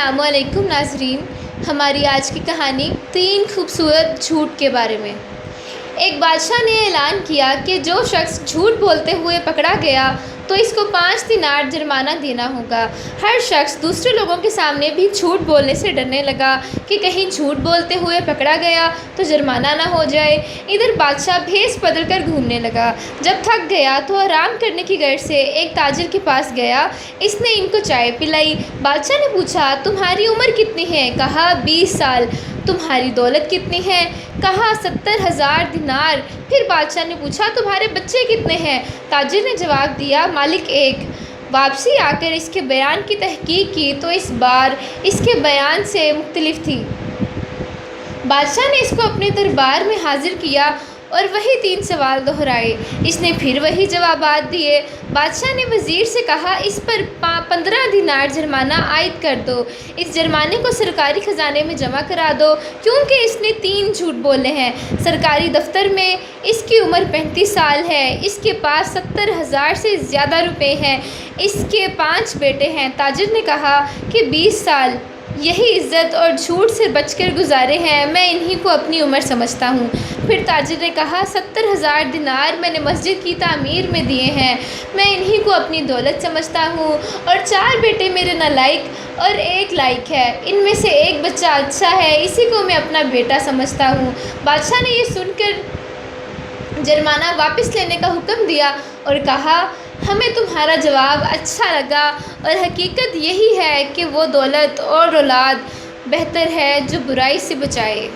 अस्सलाम वालेकुम नाज़रीन। हमारी आज की कहानी 3 खूबसूरत झूठ के बारे में। एक बादशाह ने ऐलान किया कि जो शख्स झूठ बोलते हुए पकड़ा गया तो इसको 5 दिनार जुर्माना देना होगा। हर शख्स दूसरे लोगों के सामने भी झूठ बोलने से डरने लगा कि कहीं झूठ बोलते हुए पकड़ा गया तो जुर्माना ना हो जाए। इधर बादशाह भेस बदल कर घूमने लगा। जब थक गया तो आराम करने की गर्ज से एक ताजिर के पास गया। इसने इनको चाय पिलाई। बादशाह ने पूछा, तुम्हारी उम्र कितनी है? कहा 20 साल। तुम्हारी दौलत कितनी है? कहा 70,000 दिनार। फिर बादशाह ने पूछा, तुम्हारे बच्चे कितने हैं? ताजिर ने जवाब दिया, मालिक एक। वापसी आकर इसके बयान की तहकीक की तो इस बार इसके बयान से मुख्तलिफ थी। बादशाह ने इसको अपने दरबार में हाजिर किया और वही 3 सवाल दोहराए। इसने फिर वही जवाबात दिए। बादशाह ने वज़ीर से कहा, इस पर 15 दिनार जुर्माना आयद कर दो। इस जुर्माने को सरकारी ख़जाने में जमा करा दो क्योंकि इसने 3 झूठ बोले हैं। सरकारी दफ्तर में इसकी उम्र 35 साल है। इसके पास 70,000 से ज़्यादा रुपए हैं। इसके 5 बेटे हैं। ताजिर ने कहा कि 20 साल यही इज़्ज़त और झूठ से बचकर गुजारे हैं। मैं इन्हीं को अपनी उम्र समझता हूँ। फिर ताजिर ने कहा, 70,000 दिनार मैंने मस्जिद की तामीर में दिए हैं। मैं इन्हीं को अपनी दौलत समझता हूँ। और 4 बेटे मेरे नालायक और 1 लायक है। इनमें से एक बच्चा अच्छा है, इसी को मैं अपना बेटा समझता हूँ। बादशाह ने ये सुनकर जुर्माना वापस लेने का हुक्म दिया और कहा, हमें तुम्हारा जवाब अच्छा लगा और हकीकत यही है कि वो दौलत और औलाद बेहतर है जो बुराई से बचाए।